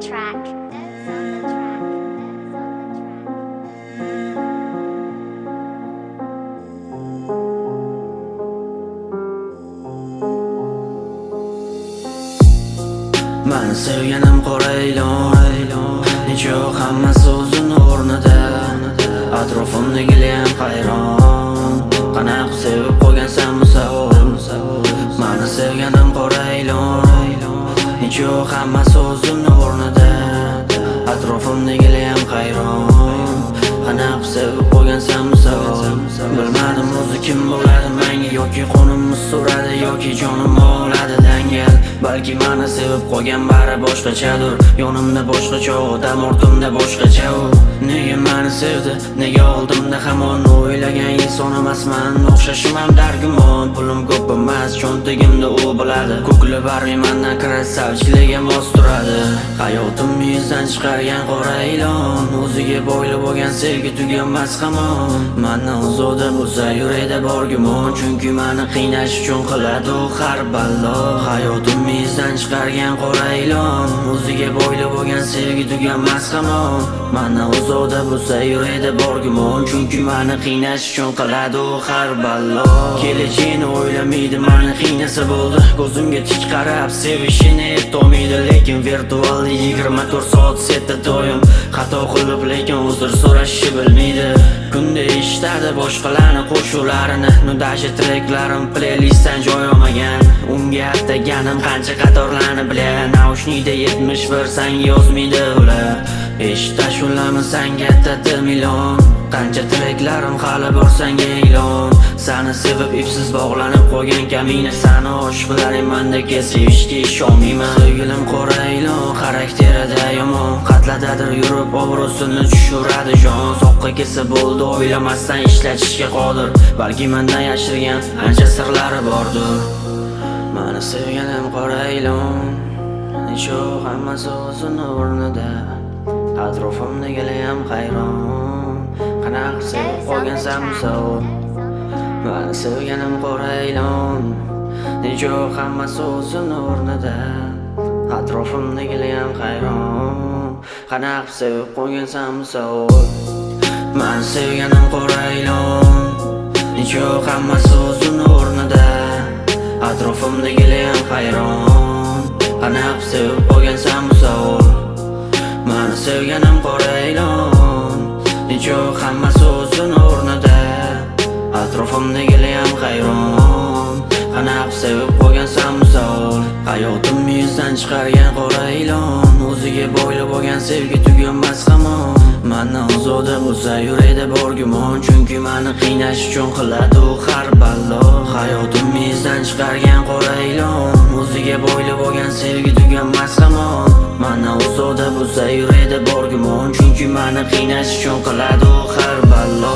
track. Mani sevganim qora ilon, nechuk hammasi o'zini o'rnida. Atrofimdagilar ham hayron, qanaqa sevib qo'ygansan bu savol. Mani sevganim qora ilon, nechuk hammasi o'zini o'rnida. Atrofimdagilar ham hayron, qanaqa sevib qo'ygansan bu savol. Bilmadim o'zi kim bo'ladi menga, yoki qonimni so'radi, yoki jonim oladi dangal. Balki mani sevib qo'ygan bari boshqachadir. Yonimda boshqacha odam, ortimda boshqacha u. Nega mani sevdi, nega oldimda hamon o'ylagan inson emasman. O'xshashim ham dargumon, pulim ko'p emas, cho'ntagimda u bo'ladi. Ko'kli barri mendan krasavchiligim mos turadi. Hayotim yuzdan chiqargan qora ilon, o'ziga bo'yli bo'lgan sevgi tuganmas hamon. Mendan uzoqda bo'lsa yurakda bor gumon, chunki meni qiynash uchun qiladi u har ballo. Hayotim yuzdan chiqargan qora ilon, o'ziga bo'yli bo'lgan sevgi tuganmas hamon. Mendan uzoqda bo'lsa yurakda bor gumon, chunki meni qiynash uchun qiladi u har ballo. Kelajagini o'ylamaydi, meni qiynasa bo'ldi. Ko'zimga tik qarab sevishini aytolmaydi, lekin virtual 24 soat setda doim xato qilib, lekin uzr so'rashni bilmaydi. Kunda eshitadi boshqalarni qo'shuvlarini, nudashi treklarim playlistdan joy olmagan. Unga attaganim qancha qatorlarni bilan, naushnikda 71 sanga yozmaydi ular. Eshitashulami sanga tati milon, qancha treklarim hali bor sanga ilon. Seni sevib ipsiz bog'lanib qo'ygan kamina, seni oshiqlarim mendagi sevishga ishonmayman. Sevgilim qora ilon, xarakterida yomon, qatladadir yurib obro'sini tushiradi jon. Soqqa kelsa bo'ldi, o'ylamasdan ishlatishga qodir, balki mendan yashirgan ancha sirlari bordir. Meni sevganim qora ilon, nechuk hammasi o'zini o'rnida. Atrofimdagilar ham hayron, qanaqa sevib qo'ygansan bu savol. Meni sevganim qora ilon, nechuk hammasi o'zini o'rnida. Atrofimdagilar ham hayron, qanaqa sevib qo'ygansan bu savol. Meni sevganim qora ilon, nechuk hammasi o'zini o'rnida. Atrofimdagilar ham hayron, qanaqa sevib qo'ygansan bu savol. Meni sevganim qora ilon, nechuk hammasi o'zini o'rnida. Atrofimdagilar ham hayron, qanaqa sevib qo'ygansan bu savol. Hayotim yuzdan chiqargan qora ilon, o'ziga bo'yli bo'lgan sevgi tuganmas hamon. Mendan uzoqda bo'lsa yurakda bor gumon, chunki meni qiynash uchun qiladi u har ballo. Hayotim yuzdan chiqargan qora ilon, o'ziga bo'yli bo'lgan sevgi tuganmas hamon. Mendan uzoqda bo'lsa yurakda bor gumon, chunki meni qiynash uchun qiladi u har ballo.